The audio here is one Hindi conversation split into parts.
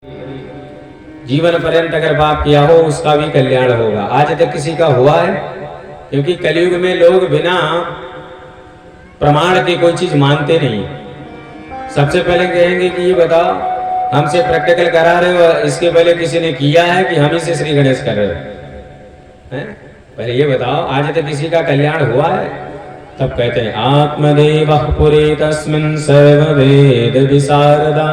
जीवन पर्यंत अगर पाप किया हो उसका भी कल्याण होगा। आज तक किसी का हुआ है? क्योंकि कलयुग में लोग बिना प्रमाण के कोई चीज मानते नहीं। सबसे पहले कहेंगे कि ये बताओ, हमसे प्रैक्टिकल करा रहे हो, इसके पहले किसी ने किया है कि हम ही से श्री गणेश कर रहे हो? पहले ये बताओ, आज तक किसी का कल्याण हुआ है? तब कहते हैं आत्मदेव पुरे तस्मिन् सर्ववेद विशारदा।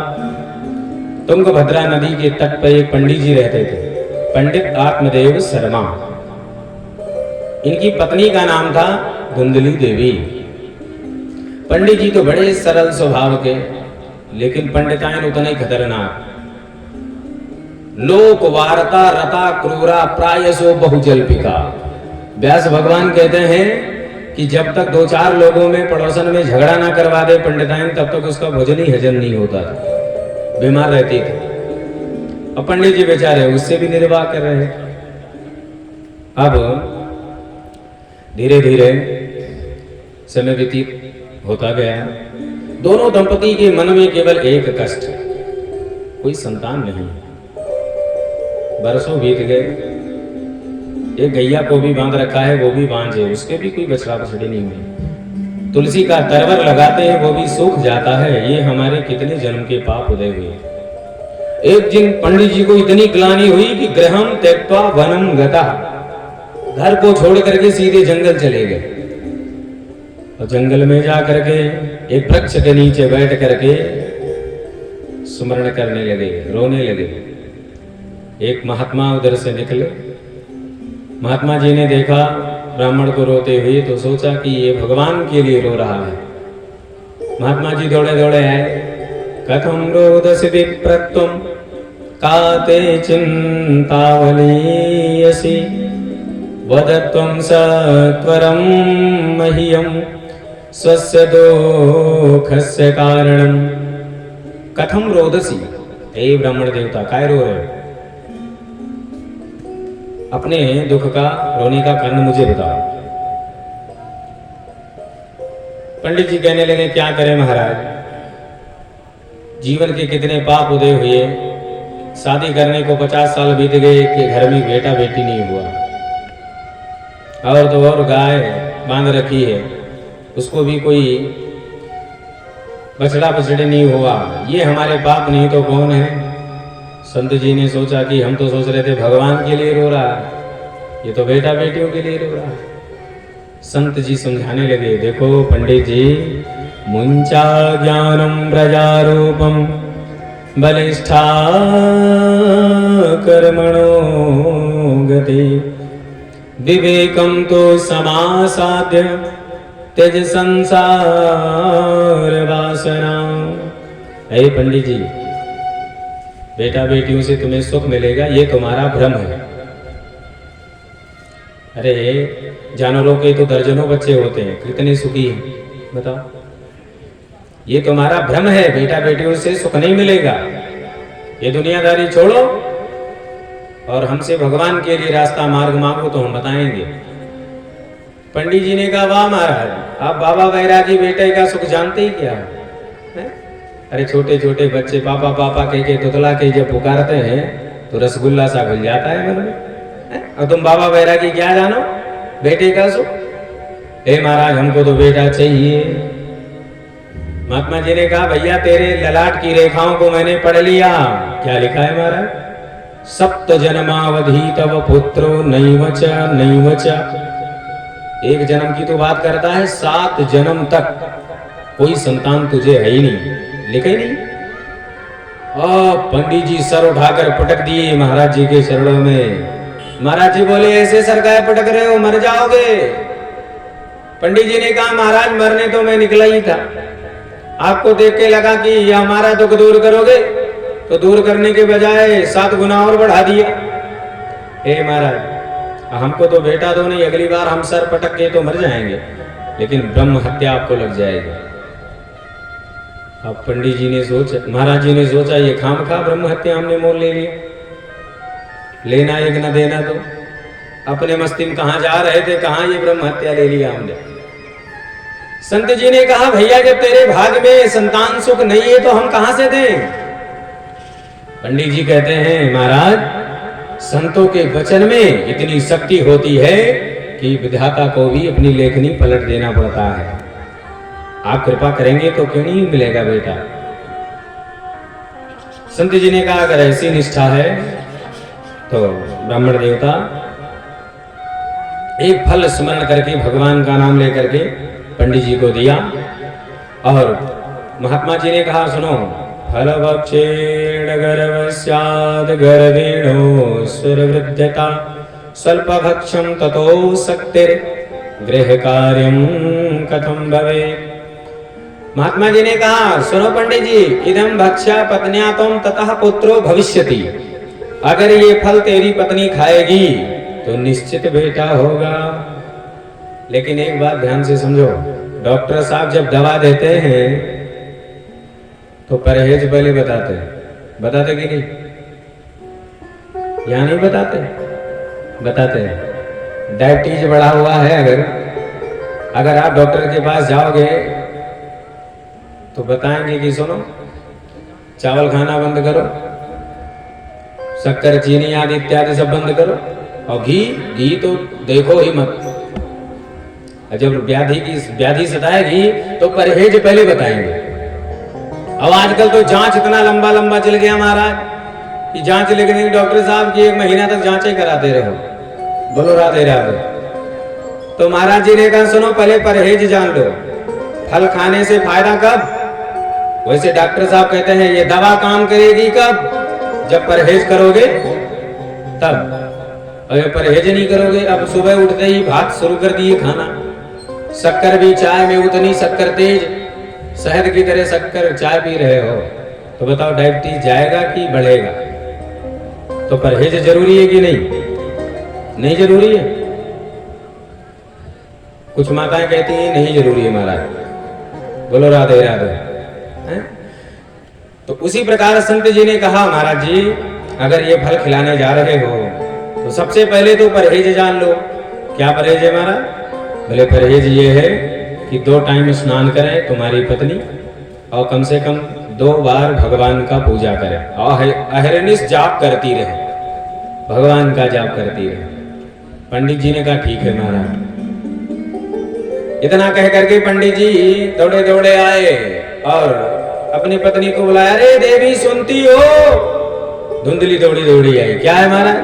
तुंगभद्रा नदी के तट पर एक पंडित जी रहते थे, पंडित आत्मदेव शर्मा। इनकी पत्नी का नाम था धुंधली देवी। पंडित जी तो बड़े सरल स्वभाव के, लेकिन पंडितायन उतने खतरनाक। लोक वार्ता रता क्रूरा प्रायसो बहुजल्पिका। व्यास भगवान कहते हैं कि जब तक दो चार लोगों में पड़ोसन में झगड़ा ना करवा दे पंडितायन, तब तक उसका भोजन ही हजम नहीं होता था, बीमार रहती थी। और पंडित जी बेचारे उससे भी निर्वाह कर रहे हैं। अब धीरे धीरे समय व्यतीत होता गया। दोनों दंपति के मन में केवल एक कष्ट, कोई संतान नहीं। बरसों बीत गए। एक गैया को भी बांध रखा है, वो भी बांझ है, उसके भी कोई बछड़ा बछड़ी नहीं हुई। तुलसी का तरवर लगाते हैं, वो भी सूख जाता है। ये हमारे कितने जन्म के पाप उदय हुए। एक दिन पंडित जी को इतनी ग्लानि हुई कि गृहम त्यक्त्वा वनम गता, घर को छोड़ करके सीधे जंगल चले गए। और जंगल में जा करके एक वृक्ष के नीचे बैठ करके स्मरण करने लगे, रोने लगे। एक महात्मा उधर से निकले। महात्मा जी ने देखा ब्राह्मण को रोते हुए, तो सोचा कि ये भगवान के लिए रो रहा है। महात्मा जी दौड़े दौड़े आए। कथम रोदसी विप्रत्वम काते चिंतावलीयसी वदत्वं सत्वरं मह्यं स्वस्य दुःखस्य कारणं। कथम रोदसी, हे ब्राह्मण देवता, काय रो रहे हो? अपने दुख का, रोने का कारण मुझे बताओ। पंडित जी कहने लगे, क्या करें महाराज, जीवन के कितने पाप उदय हुए। शादी करने को 50 साल बीत गए कि घर में बेटा बेटी नहीं हुआ। और तो और गाय बांध रखी है, उसको भी कोई बछड़ा बछड़े नहीं हुआ। ये हमारे पाप नहीं तो कौन है? संत जी ने सोचा कि हम तो सोच रहे थे भगवान के लिए रो रहा है, ये तो बेटा बेटियों के लिए रो रहा है। संत जी समझाने लगे, देखो पंडित जी, मुंचा ज्ञानम प्रजारूपम बलिष्ठा कर्मणो गति विवेकम तो समासाद्य त्यज संसार वासना। हे पंडित जी, बेटा बेटियों से तुम्हें सुख मिलेगा, ये तुम्हारा भ्रम है। अरे जानवरों के तो दर्जनों बच्चे होते हैं, कितने सुखी हैं बताओ। ये तुम्हारा भ्रम है, बेटा बेटियों से सुख नहीं मिलेगा। ये दुनियादारी छोड़ो और हमसे भगवान के लिए रास्ता मार्ग मांगो तो हम बताएंगे। पंडित जी ने कहा, वाह महाराज, आप बाबा बैरागी बेटे का सुख जानते ही क्या है? अरे छोटे छोटे बच्चे पापा पापा कह के तुतला के जब पुकारते हैं तो रसगुल्ला सा घुल जाता है मन में। और तुम बाबा बैरागी क्या जानो बेटे का सुख? हे महाराज, हमको तो बेटा चाहिए। महात्मा जी ने कहा, भैया तेरे ललाट की रेखाओं को मैंने पढ़ लिया। क्या लिखा है महाराज? सप्त जन्मावधि तव पुत्रो नैवच नैवच। एक जन्म की तो बात करता है, 7 जन्म तक कोई संतान तुझे है ही नहीं, लिखा ही नहीं। पंडित जी सर उठाकर पटक दिए महाराज जी के चरणों में। महाराज जी बोले, ऐसे सर काय पटक रहे हो, मर जाओगे। पंडित जी ने कहा, महाराज मरने तो मैं निकला ही था, आपको देख के लगा कि ये हमारा दुख दूर करोगे, तो दूर करने के बजाय 7 गुना और बढ़ा दिया। हे महाराज, हमको तो बेटा दो नहीं, अगली बार हम सर पटक के तो मर जाएंगे, लेकिन ब्रह्म हत्या आपको लग जाएगी। अब पंडित जी ने सोचा, महाराज जी ने सोचा, ये खामखा ब्रह्म हत्या हमने मोल ले लिया, लेना एक न देना। तो अपने मस्ती में कहां जा रहे थे, कहां ये ब्रह्म हत्या ले लिया हमने। संत जी ने कहा, भैया जब तेरे भाग में संतान सुख नहीं है तो हम कहां से दें? पंडित जी कहते हैं महाराज संतों के वचन में इतनी शक्ति होती है कि विधाता को भी अपनी लेखनी पलट देना पड़ता है। आप कृपा करेंगे तो क्यों नहीं मिलेगा बेटा। संत जी ने कहा अगर ऐसी निष्ठा है तो ब्राह्मण देवता एक फल स्मरण करके भगवान का नाम लेकर के पंडित जी को दिया। और महात्मा जी ने कहा सुनो, फल भक्षेण गर्भस्याद गर्भिणो सुरवृद्धता स्वल्प भक्षम ततो शक्तिर गृह कार्यम कथम भवे। महात्मा जी ने कहा सुनो पंडित जी, इदम भक्ष्या पत्न्या तुम ततः पुत्रो भविष्यति। अगर ये फल तेरी पत्नी खाएगी तो निश्चित बेटा होगा। लेकिन एक बात ध्यान से समझो, डॉक्टर साहब जब दवा देते हैं तो परहेज पहले बताते कि नहीं? या नहीं बताते हैं। डायबिटीज बढ़ा हुआ है, अगर आप डॉक्टर के पास जाओगे तो बताएंगे कि सुनो चावल खाना बंद करो, शक्कर चीनी आदि इत्यादि सब बंद करो, और घी तो देखो ही मत। जब व्याधि सताएगी तो परहेज पहले बताएंगे। अब आजकल तो जांच इतना लंबा चल गया महाराज कि जांच लिखने डॉक्टर साहब की 1 महीना तक जांचें कराते रहो। बोलो राधे राधे। तो महाराज जी ने कहा सुनो पहले परहेज जान लो। फल खाने से फायदा कब? वैसे डॉक्टर साहब कहते हैं ये दवा काम करेगी कब? जब परहेज करोगे तब। अगर परहेज नहीं करोगे, अब सुबह उठते ही भात शुरू कर दिए खाना, शक्कर भी चाय में उतनी शक्कर तेज, शहद की तरह शक्कर चाय पी रहे हो, तो बताओ डायबिटीज जाएगा कि बढ़ेगा? तो परहेज जरूरी है कि नहीं? नहीं जरूरी है। कुछ माताएं कहती हैं नहीं जरूरी है महाराज। बोलो राधे राधे। तो उसी प्रकार संत जी ने कहा महाराज जी अगर ये फल खिलाने जा रहे हो तो सबसे पहले तो परहेज जान लो। क्या परहेज है महाराज? बोले परहेज ये है कि 2 टाइम स्नान करें तुम्हारी पत्नी, और कम से कम 2 बार भगवान का पूजा करें, और अहरनिश जाप करती रहे, भगवान का जाप करती रहे। पंडित जी ने कहा ठीक है महाराज। इतना कह करके पंडित जी दौड़े दौड़े आए और अपनी पत्नी को बुलाया। अरे देवी सुनती हो? धुंधली दौड़ी दौड़ी आई। क्या है महाराज?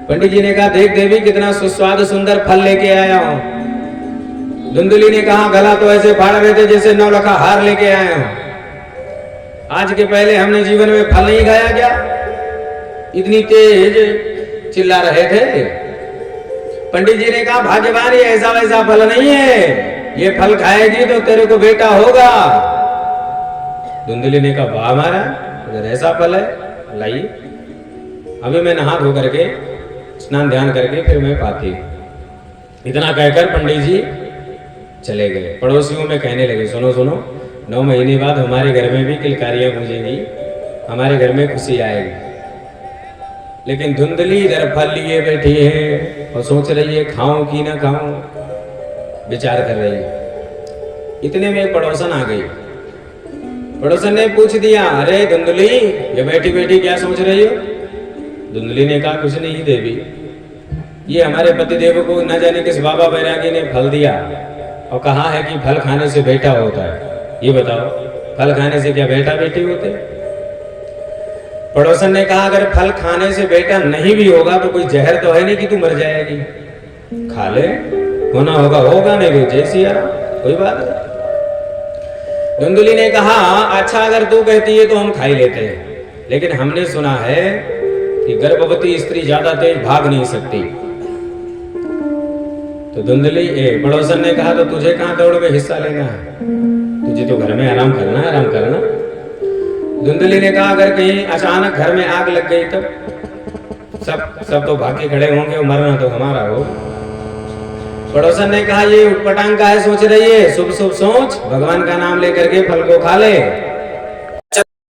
पंडित जी ने कहा देख देवी कितना सुस्वाद सुंदर फल लेके आया हूं। धुंधली ने कहा गला तो ऐसे फाड़ रहे थे जैसे 9 लाख हार लेके आए हूं। आज के पहले हमने जीवन में फल नहीं खाया क्या? इतनी तेज चिल्ला रहे थे। पंडित जी ने कहा भाग्यवान ये ऐसा वैसा फल नहीं है, ये फल खाएगी तो तेरे को बेटा होगा। धुंधली ने कहा वाह महाराज अगर ऐसा फल है लाइए। अभी मैं नहा धो करके स्नान ध्यान करके फिर मैं पाती। इतना कहकर पंडित जी चले गए। पड़ोसियों में कहने लगे सुनो सुनो 9 महीने बाद हमारे घर में भी किलकारियां गूंजेंगी, हमारे घर में खुशी आएगी। लेकिन धुंधली इधर फल लिए बैठी है और सोच रही है खाऊं कि ना खाऊं, विचार कर रही है। इतने में पड़ोसन आ गई। पड़ोसन ने पूछ दिया अरे धुंधली ये बैठी बैठी क्या सोच रही हो? धुंधली ने कहा कुछ नहीं देवी, ये हमारे पतिदेव को न जाने किस बाबा बैरागी ने फल दिया और कहा है कि फल खाने से बेटा होता है। ये बताओ फल खाने से क्या बेटा बेटी होते? पड़ोसन ने कहा अगर फल खाने से बेटा नहीं भी होगा तो कोई जहर तो है नहीं कि तू मर जाएगी, खा ले, होना होगा नहीं तो जैसी यार कोई बात नहीं। धुंधली ने कहा अच्छा अगर तू कहती है तो हम खा ही लेते हैं, लेकिन हमने सुना है कि गर्भवती स्त्री ज्यादा तेज भाग नहीं सकती। तो धुंधली पड़ोसन ने कहा तो तुझे कहां दौड़ में हिस्सा लेना है, तुझे तो घर में आराम करना है, आराम करना। धुंधली ने कहा अगर कहीं अचानक घर में आग लग गई तब सब तो भाग के खड़े होंगे और मरना तो हमारा हो। पड़ोसन ने कहा ये उटपटांग का है सोच रही है, शुभ शुभ सोच, भगवान का नाम लेकर के फल को खा ले।